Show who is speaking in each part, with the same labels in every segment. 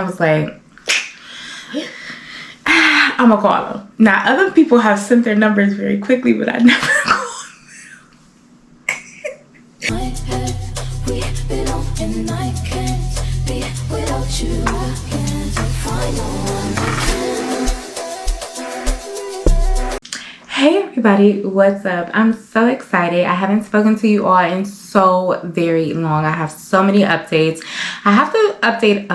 Speaker 1: I was like, I'm gonna call him. Now, other people have sent their numbers very quickly, but I never called Hey everybody, what's up? I'm so excited. I haven't spoken to you all in so very long. I have so many updates. I have to update,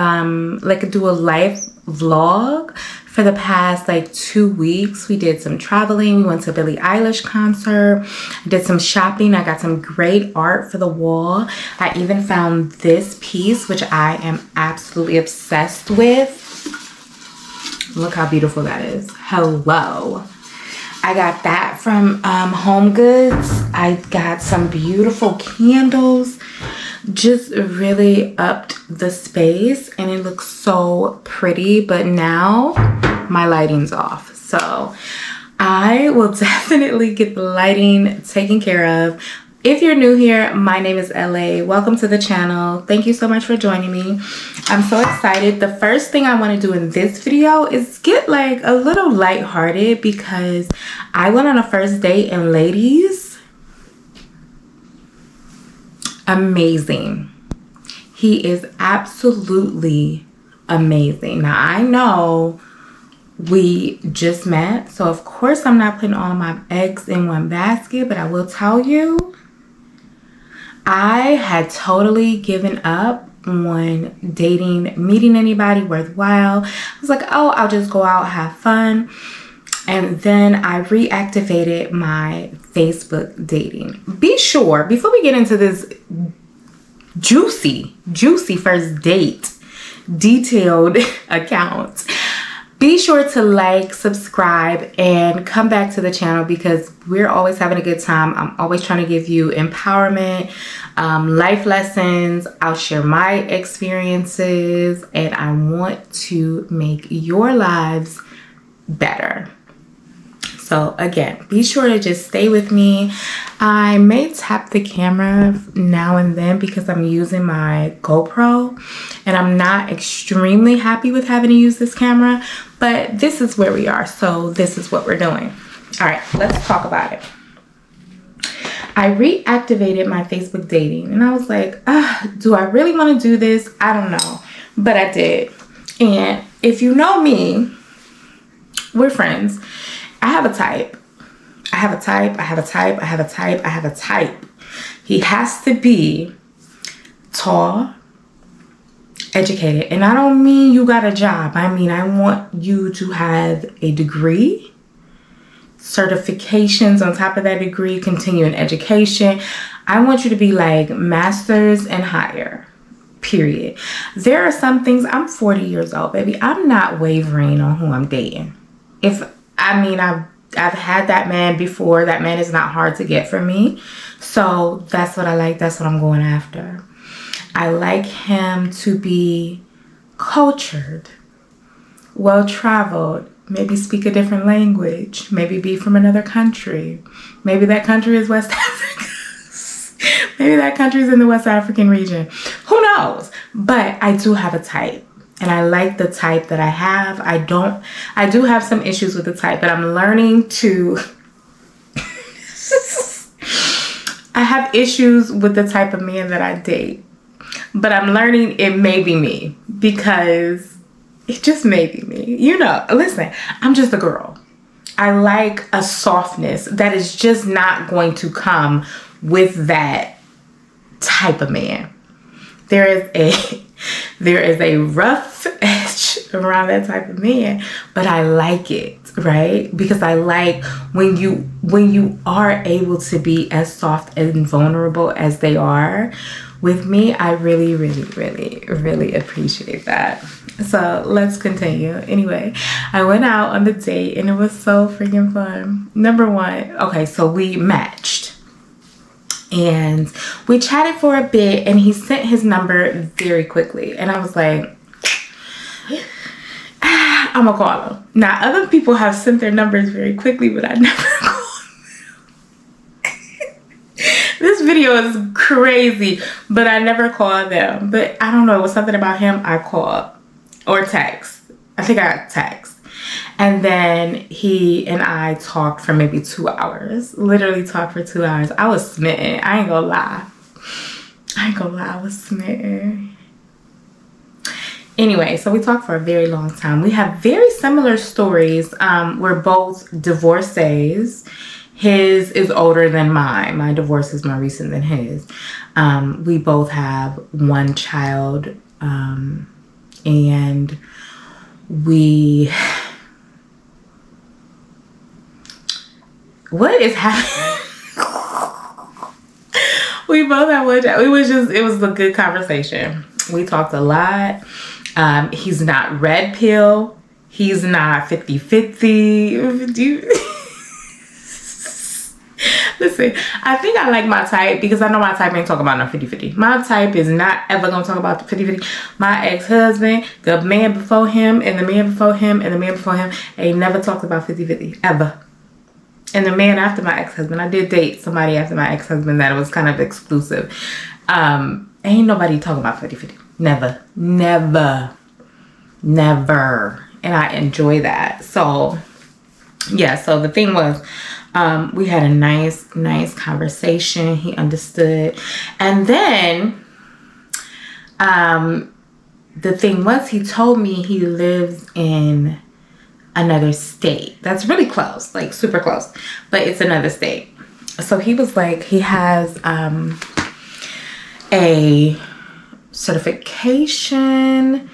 Speaker 1: do a live vlog for the past 2 weeks. We did some traveling. We went to a Billie Eilish concert. I did some shopping. I got some great art for the wall. I even found this piece, which I am absolutely obsessed with. Look how beautiful that is. Hello. I got that from Home Goods. I got some beautiful candles. Just really upped the space and it looks so pretty. But now my lighting's off. So I will definitely get the lighting taken care of. If you're new here, my name is LA. Welcome to the channel. Thank you so much for joining me. I'm so excited. The first thing I want to do in this video is get a little lighthearted because I went on a first date and ladies, amazing. He is absolutely amazing. Now I know we just met, so of course I'm not putting all my eggs in one basket, but I will tell you, I had totally given up on dating, meeting anybody worthwhile. I was like, oh, I'll just go out, have fun. And then I reactivated my Facebook dating. Be sure, before we get into this juicy first date detailed account, be sure to like, subscribe, and come back to the channel because we're always having a good time. I'm always trying to give you empowerment, life lessons. I'll share my experiences, and I want to make your lives better. So again, be sure to just stay with me. I may tap the camera now and then because I'm using my GoPro and I'm not extremely happy with having to use this camera, but this is where we are. So this is what we're doing. All right, let's talk about it. I reactivated my Facebook dating and I was like, do I really want to do this? I don't know, but I did. And if you know me, we're friends. I have a type. I have a type. I have a type. I have a type. I have a type. He has to be tall, educated. And I don't mean you got a job. I mean, I want you to have a degree, certifications on top of that degree, continuing education. I want you to be like masters and higher, period. There are some things, I'm 40 years old, baby. I'm not wavering on who I'm dating. I've had that man before. That man is not hard to get for me. So that's what I like. That's what I'm going after. I like him to be cultured, well-traveled, maybe speak a different language, maybe be from another country. Maybe that country is West Africa. Maybe that country is in the West African region. Who knows? But I do have a type. And I like the type that I have. I do have some issues with the type, but I'm learning to, I have issues with the type of man that I date, but I'm learning it may be me because it just may be me. You know, listen, I'm just a girl. I like a softness that is just not going to come with that type of man. There is a rough edge around that type of man, but I like it, right? Because I like when you are able to be as soft and vulnerable as they are with me. I really, really, really, really appreciate that. So let's continue. Anyway, I went out on the date and it was so freaking fun. Number one, okay, so we matched. And we chatted for a bit and he sent his number very quickly. And I was like, I'm gonna call him. Now, other people have sent their numbers very quickly, but I never called them. This video is crazy, but I never called them. But I don't know, it was something about him I called. or text. I think I got text. And then he and I talked for maybe 2 hours. Literally talked for 2 hours. I was smitten. I ain't gonna lie. I was smitten. Anyway, so we talked for a very long time. We have very similar stories. We're both divorcees. His is older than mine. My divorce is more recent than his. We both have one child. And we... What is happening? We both have one child. It was a good conversation. We talked a lot. He's not red pill. He's not 50-50. Listen, I think I like my type because I know my type ain't talking about no 50-50. My type is not ever going to talk about the 50-50. My ex-husband, the man before him, and the man before him, and the man before him ain't never talked about 50-50, ever. And the man after my ex-husband, I did date somebody after my ex-husband that was kind of exclusive. Ain't nobody talking about 50-50. Never. And I enjoy that. So, yeah, so the thing was, we had a nice conversation. He understood. And then, the thing was, he told me he lives in another state. That's really close, like super close, but it's another state. So he was like, he has, a certification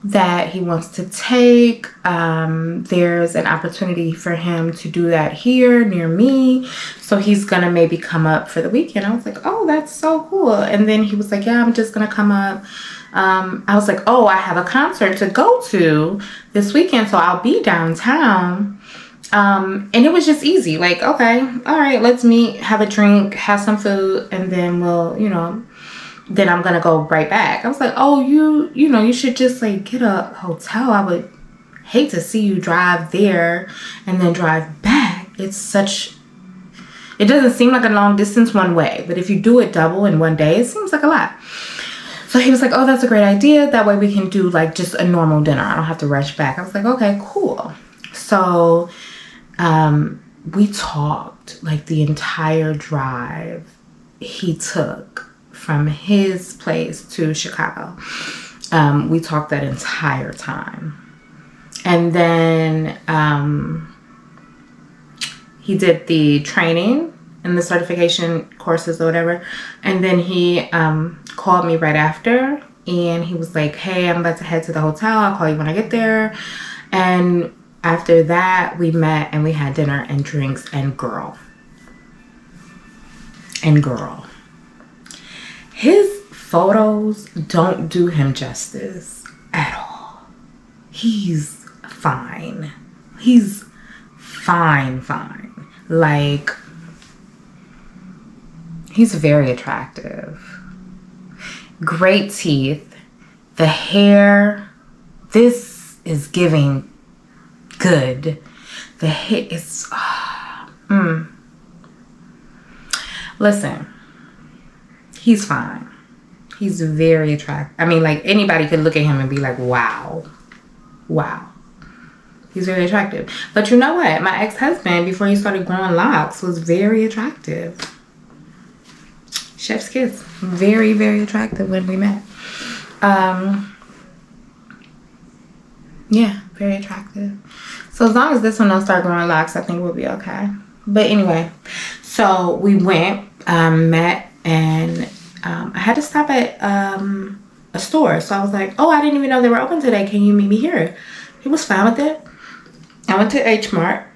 Speaker 1: that he wants to take. There's an opportunity for him to do that here near me. So he's gonna maybe come up for the weekend. I was like, oh, that's so cool. And then he was like, yeah, I'm just gonna come up. I was like, oh, I have a concert to go to this weekend, so I'll be downtown. And it was just easy. Like, okay, all right, let's meet, have a drink, have some food, and then we'll, then I'm gonna go right back. I was like, oh, you should just like get a hotel. I would hate to see you drive there and then drive back. It doesn't seem like a long distance one way, but if you do it double in one day, it seems like a lot. So he was like, oh, that's a great idea. That way we can do like just a normal dinner. I don't have to rush back. I was like, okay, cool. So we talked like the entire drive he took from his place to Chicago. We talked that entire time. And then he did the training and the certification courses or whatever. And then he called me right after and he was like, hey, I'm about to head to the hotel. I'll call you when I get there. And after that, we met and we had dinner and drinks and girl. His photos don't do him justice at all. He's fine. He's fine. Like, he's very attractive. Great teeth. The hair. This is giving good. The hair is... Listen. He's fine. He's very attractive. I mean, like, anybody could look at him and be like, wow. He's very attractive. But you know what? My ex-husband, before he started growing locks, was very attractive. Chef's kiss. Very, very attractive when we met. Yeah, very attractive. So as long as this one don't start growing locks, I think we'll be okay. But anyway, so we went, met, and I had to stop at a store. So I was like, oh, I didn't even know they were open today. Can you meet me here? He was fine with it. I went to H Mart,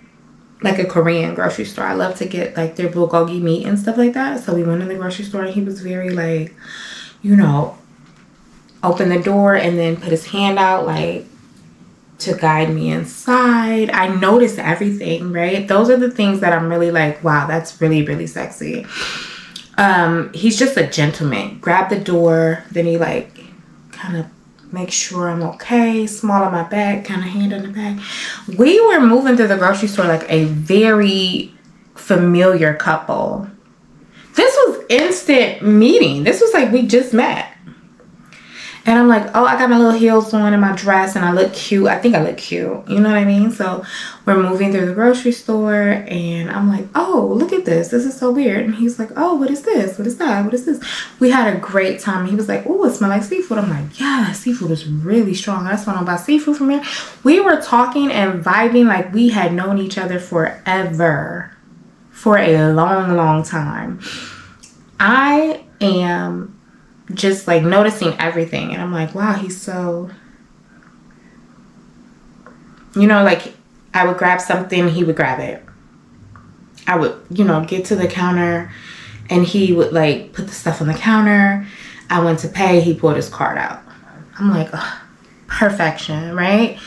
Speaker 1: like a Korean grocery store. I love to get like their bulgogi meat and stuff like that. So we went in the grocery store and he was very like, open the door and then put his hand out like to guide me inside. I noticed everything, right? Those are the things that I'm really like, wow, that's really, really sexy. He's just a gentleman. Grab the door, then he like kind of make sure I'm okay, small on my back, kind of hand on the back. We were moving through the grocery store like a very familiar couple. This was instant meeting. This was like we just met. And I'm like, oh, I got my little heels on and my dress and I look cute. I think I look cute. You know what I mean? So we're moving through the grocery store and I'm like, oh, look at this. This is so weird. And he's like, oh, what is this? What is that? What is this? We had a great time. He was like, oh, it smells like seafood. I'm like, yeah, seafood is really strong. That's why I don't buy seafood from here. We were talking and vibing like we had known each other forever. For a long, long time. I am just like noticing everything and I'm like, wow, he's so, you know, like I would grab something, he would grab it. I would, you know, get to the counter and he would like put the stuff on the counter. I went to pay, he pulled his card out. I'm like, ugh, perfection, right?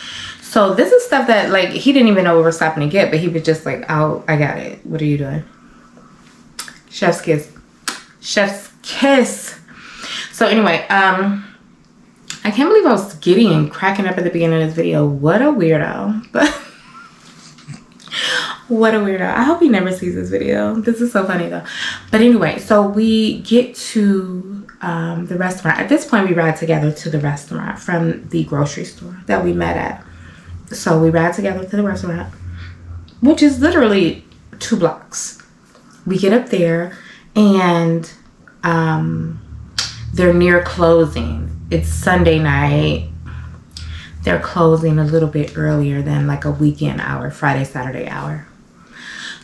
Speaker 1: So this is stuff that like he didn't even know we were stopping to get, but he was just like, oh, I got it. What are you doing? Chef's kiss. Chef's kiss. So anyway, I can't believe I was giddy and cracking up at the beginning of this video. What a weirdo. But what a weirdo. I hope he never sees this video. This is so funny though. But anyway, so we get to the restaurant. At this point, we ride together to the restaurant from the grocery store that we met at. So we ride together to the restaurant, which is literally 2 blocks. We get up there and they're near closing. It's Sunday night. They're closing a little bit earlier than like a weekend hour, Friday, Saturday hour.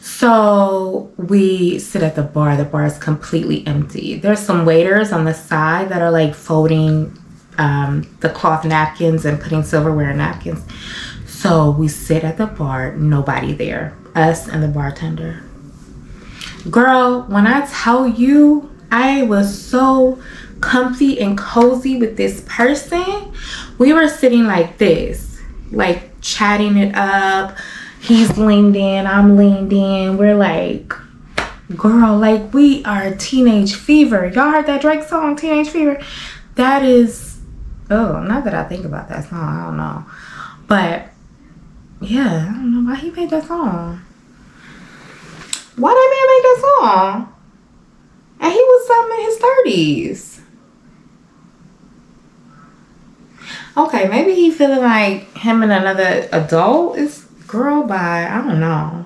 Speaker 1: So we sit at the bar. The bar is completely empty. There's some waiters on the side that are like folding the cloth napkins and putting silverware in napkins. So we sit at the bar, nobody there, us and the bartender. Girl, when I tell you, I was so comfy and cozy with this person. We were sitting like this, like chatting it up. He's leaned in, I'm leaned in. We're like, girl, like we are Teenage Fever. Y'all heard that Drake song, Teenage Fever? That is, oh, not that I think about that song, I don't know. But yeah, I don't know why he made that song. Why that man make that song? And he was in his 30s. Okay, maybe he feeling like him and another adult is girl by, I don't know.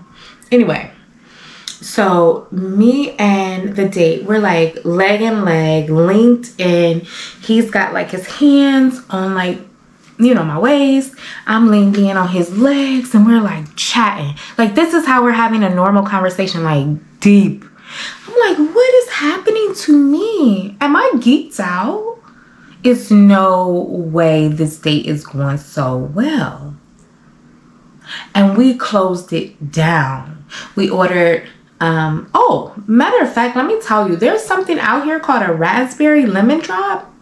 Speaker 1: Anyway, so me and the date, we're like leg and leg, linked in. He's got like his hands on like, you know, my waist. I'm leaned in on his legs and we're like chatting. Like this is how we're having a normal conversation, like deep. I'm like, what is happening to me? Am I geeked out? It's no way this date is going so well. And we closed it down. We ordered, oh, matter of fact, let me tell you, there's something out here called a raspberry lemon drop.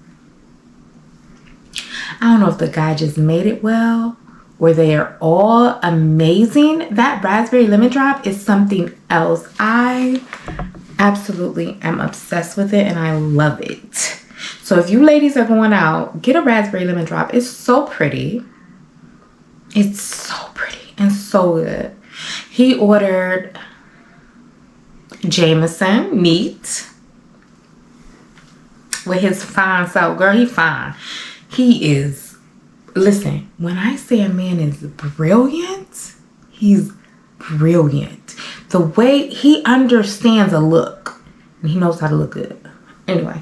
Speaker 1: I don't know if the guy just made it well or they are all amazing. That raspberry lemon drop is something else. I absolutely am obsessed with it and I love it. So if you ladies are going out, get a raspberry lemon drop. It's so pretty. It's so pretty and so good. He ordered Jameson neat with his fine self. Girl, he fine. He is, listen, when I say a man is brilliant, he's brilliant. The way he understands a look, and he knows how to look good. Anyway,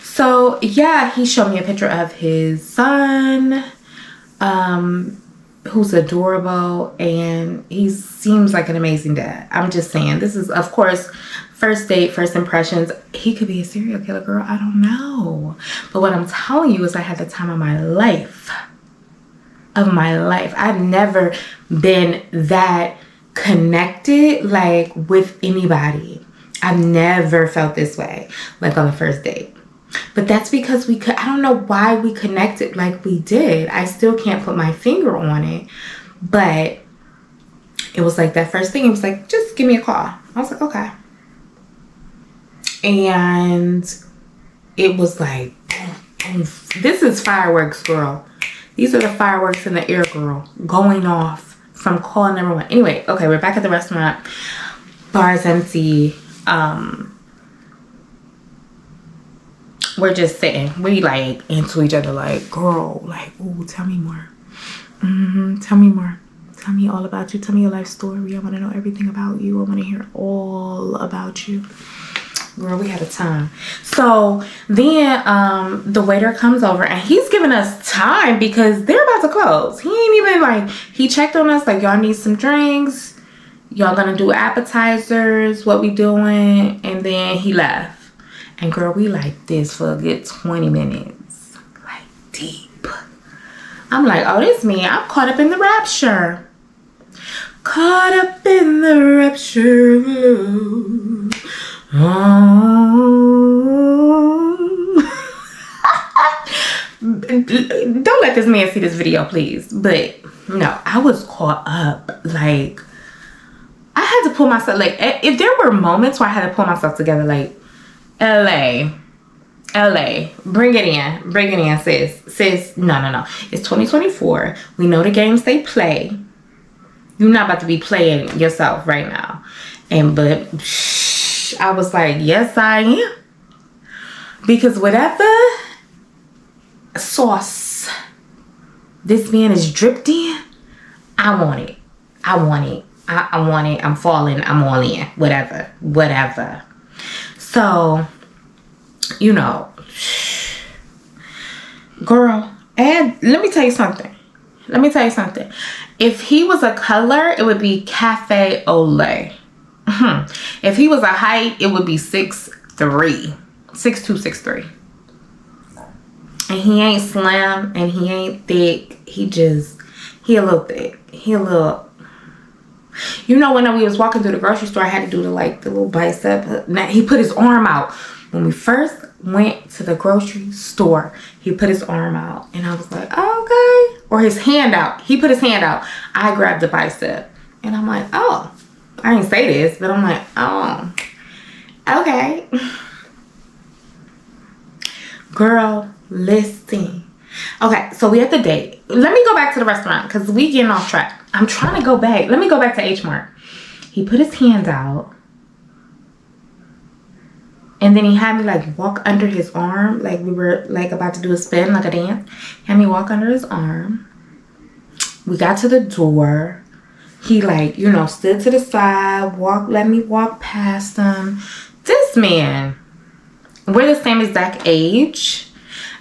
Speaker 1: so yeah, he showed me a picture of his son, who's adorable, and he seems like an amazing dad. I'm just saying, this is, of course, first date, first impressions. He could be a serial killer, girl. I don't know. But what I'm telling you is I had the time of my life. I've never been that connected, like, with anybody. I've never felt this way, like, on the first date. But that's because I don't know why we connected like we did. I still can't put my finger on it. But it was like that first thing. It was like, just give me a call. I was like, okay. And it was like, this is fireworks, girl. These are the fireworks in the air, girl, going off from call number 1. Anyway, okay, we're back at the restaurant. Bar is empty. we're just sitting. We like into each other like, girl, like, ooh, tell me more. Tell me more. Tell me all about you. Tell me your life story. I want to know everything about you. I want to hear all about you. Girl, we had a time. So then the waiter comes over and he's giving us time because they're about to close. He ain't even like, he checked on us like, y'all need some drinks. Y'all gonna do appetizers. What we doing? And then he left. And girl, we like this for a good 20 minutes. Like deep. I'm like, oh, this me. I'm caught up in the rapture. Caught up in the rapture of love. Don't let this man see this video, please. But no, I was caught up. Like, I had to pull myself. Like, if there were moments where I had to pull myself together, like, LA, bring it in, sis. No. It's 2024. We know the games they play. You're not about to be playing yourself right now. But I was like, yes, I am. Because whatever sauce this man is dripped in, I want it. I want it. I'm falling. I'm all in. Whatever. So, you know, girl, and let me tell you something. If he was a color, it would be Cafe Olay. If he was a height, it would be 6'2", 6'3". And he ain't slim and he ain't thick. He a little thick. You know, when we was walking through the grocery store, I had to do the little bicep. Now, he put his arm out. When we first went to the grocery store, he put his arm out. And I was like, oh, okay. Or his hand out. He put his hand out. I grabbed the bicep. And I'm like, oh. I didn't say this, but I'm like, oh. Okay. Girl, listen. Okay, so we at the date. Let me go back to the restaurant because we getting off track. I'm trying to go back. Let me go back to H Mart. He put his hands out. And then he had me like walk under his arm. Like we were like about to do a spin, like a dance. Had me walk under his arm. We got to the door. He like, you know, stood to the side, let me walk past him. This man, we're the same exact age.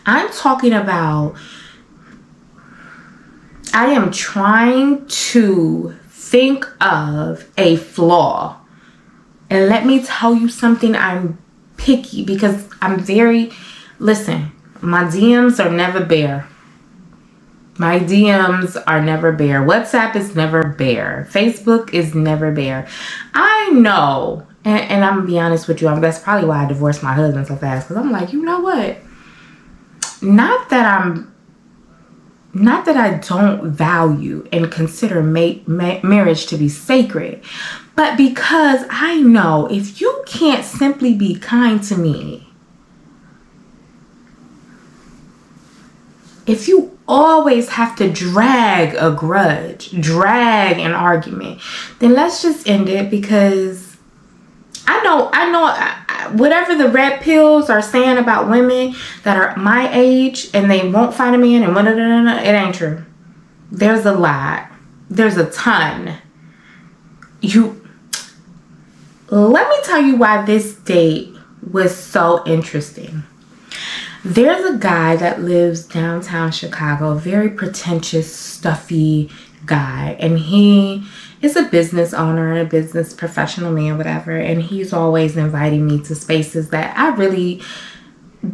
Speaker 1: I'm talking about, I am trying to think of a flaw. And let me tell you something, I'm picky because I'm listen, my DMs are never bare. My DMs are never bare. WhatsApp is never bare. Facebook is never bare. I know, and I'm gonna be honest with you, that's probably why I divorced my husband so fast. Because I'm like, you know what? Not that I don't value and consider marriage to be sacred, but because I know if you can't simply be kind to me, if you always have to drag a grudge, drag an argument, then let's just end it because I know whatever the red pills are saying about women that are my age and they won't find a man and it ain't true. There's a lot. There's a ton. Let me tell you why this date was so interesting. There's a guy that lives downtown Chicago, very pretentious, stuffy guy. And he is a business owner, a business professional man, whatever. And he's always inviting me to spaces that I really,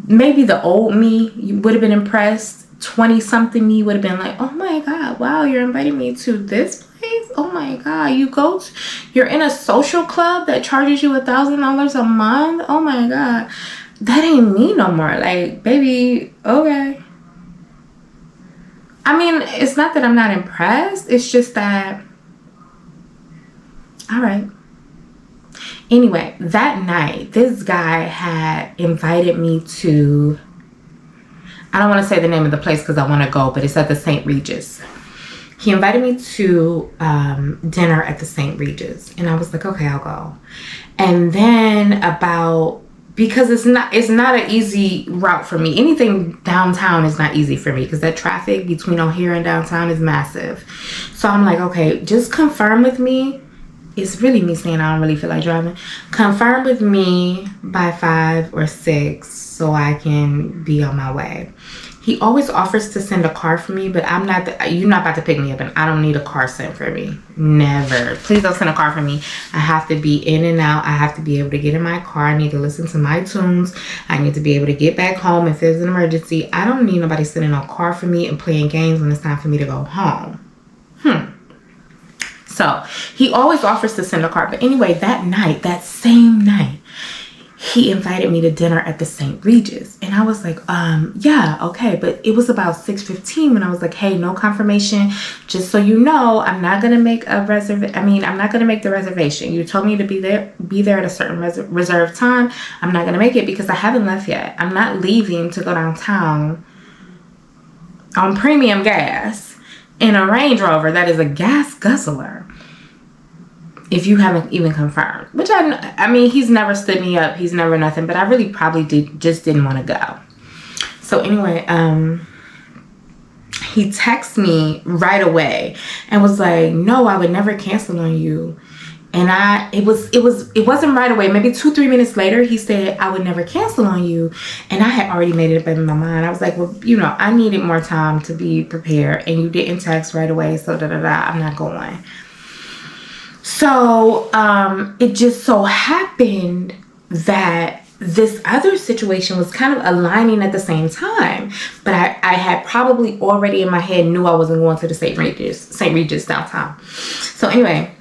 Speaker 1: maybe the old me would have been impressed. 20-something me would have been like, oh my God, wow, you're inviting me to this place? Oh my God, you're in a social club that charges you $1,000 a month? Oh my God. That ain't me no more. Like, baby, okay. I mean, it's not that I'm not impressed. It's just that, all right. Anyway, that night, this guy had invited me to, I don't want to say the name of the place because I want to go, but it's at the St. Regis. He invited me to dinner at the St. Regis. And I was like, okay, I'll go. And then about because it's not an easy route for me. Anything downtown is not easy for me because that traffic between O'Hare and downtown is massive. So I'm like, okay, just confirm with me. It's really me saying I don't really feel like driving. Confirm with me by 5 or 6 so I can be on my way. He always offers to send a car for me, but you're not about to pick me up, and I don't need a car sent for me. Never. Please don't send a car for me. I have to be in and out. I have to be able to get in my car. I need to listen to my tunes. I need to be able to get back home if there's an emergency. I don't need nobody sending a car for me and playing games when it's time for me to go home. So he always offers to send a car. But anyway, that same night, he invited me to dinner at the St. Regis. And I was like, yeah, okay. But it was about 6:15 when I was like, hey, no confirmation. Just so you know, I'm not going to make I'm not going to make the reservation. You told me to be there at a certain reserved time. I'm not going to make it because I haven't left yet. I'm not leaving to go downtown on premium gas in a Range Rover that is a gas guzzler. If you haven't even confirmed, which I mean, he's never stood me up. He's never nothing, but I really probably didn't want to go. So anyway, he texted me right away and was like, no, I would never cancel on you. And it wasn't right away. Maybe 2-3 minutes later, he said, I would never cancel on you. And I had already made it up in my mind. I was like, well, I needed more time to be prepared. And you didn't text right away. So I'm not going. So it just so happened that this other situation was kind of aligning at the same time. But I had probably already in my head knew I wasn't going to the St. Regis downtown. So anyway,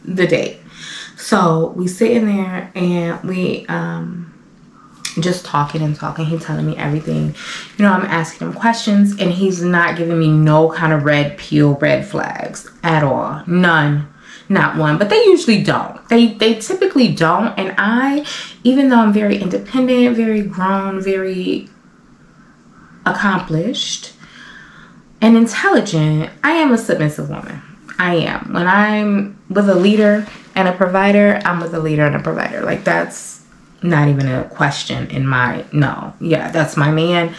Speaker 1: the date. So we sit in there and we just talking. He's telling me everything. I'm asking him questions and he's not giving me no kind of red flags at all. None. Not one. But they usually don't. They typically don't. And I, even though I'm very independent, very grown, very accomplished and intelligent, I am a submissive woman. I am. When I'm with a leader and a provider, I'm with a leader and a provider. Like, that's not even a question in that's my man.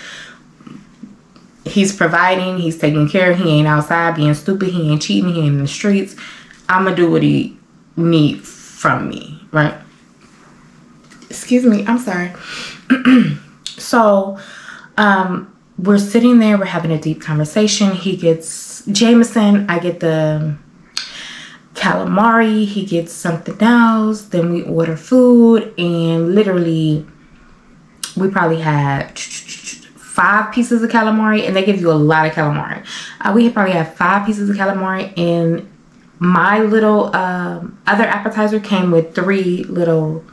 Speaker 1: He's providing, he's taking care, he ain't outside being stupid, he ain't cheating, he ain't in the streets. I'm gonna do what he needs from me, right? Excuse me, I'm sorry. So we're sitting there, we're having a deep conversation. He gets Jameson, I get the calamari, he gets something else, then we order food, and literally we probably had 5 pieces of calamari, and they give you a lot of calamari. We probably had 5 pieces of calamari, and my little other appetizer came with 3 little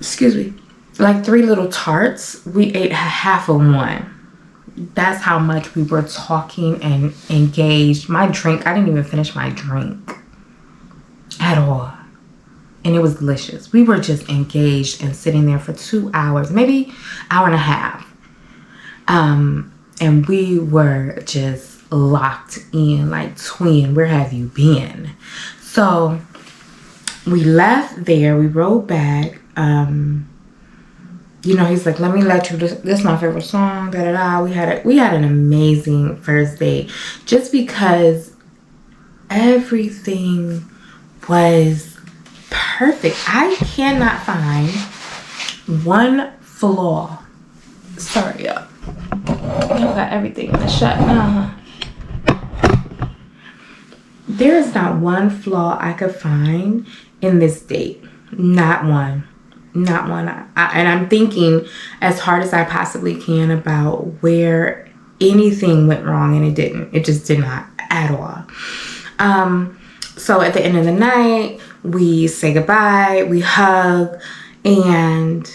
Speaker 1: 3 little tarts. We ate half of one. That's how much we were talking and engaged. My drink, I didn't even finish my drink at all. And it was delicious. We were just engaged and sitting there for 2 hours, maybe hour and a half. And we were just locked in like twin. Where have you been? So we left there. We rode back. He's like, let me let you, this is my favorite song, We had an amazing first date just because everything was perfect. I cannot find one flaw. Sorry, y'all. Got everything in the shot. There is not one flaw I could find in this date. Not one. Not one. And I'm thinking as hard as I possibly can about where anything went wrong, and it didn't. It just did not at all. So at the end of the night, we say goodbye, we hug, and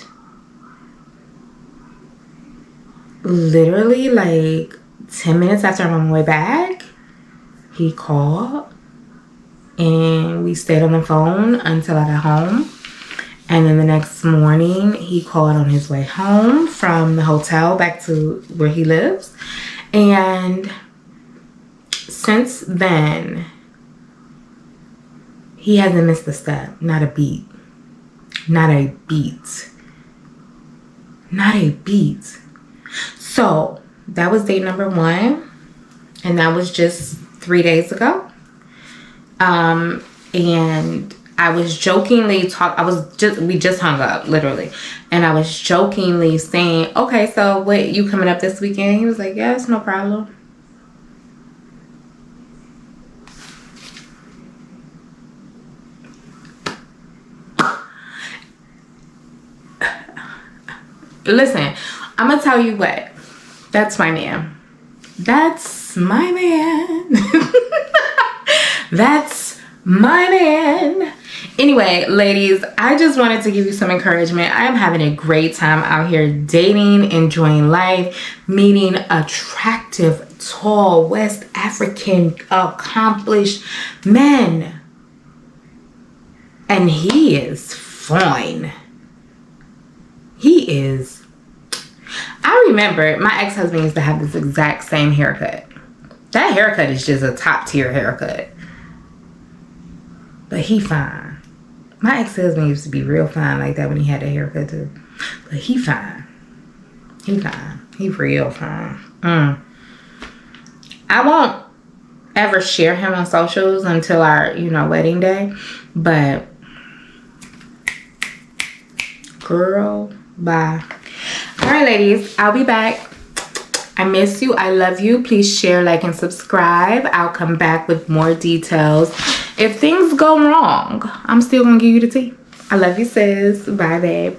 Speaker 1: literally like 10 minutes after I'm on my way back, he called and we stayed on the phone until I got home. And then the next morning, he called on his way home from the hotel back to where he lives. And since then, He hasn't missed a step. Not a beat. Not a beat. Not a beat. So that was date number 1. And that was just 3 days ago. And I was jokingly we just hung up, literally. And I was jokingly saying, okay, so what, you coming up this weekend? He was like, yes, no problem. Listen, I'm gonna tell you what. That's my man. That's my man. That's my man. Anyway, ladies, I just wanted to give you some encouragement. I am having a great time out here dating, enjoying life, meeting attractive, tall, West African, accomplished men. And he is fine. He is. I remember my ex-husband used to have this exact same haircut. That haircut is just a top tier haircut. But he fine. My ex-husband used to be real fine like that when he had a haircut too. But he fine. He fine. He real fine. I won't ever share him on socials until our, wedding day. But girl, bye. All right, ladies, I'll be back. I miss you. I love you. Please share, like, and subscribe. I'll come back with more details. If things go wrong, I'm still gonna give you the tea. I love you, sis. Bye, babe.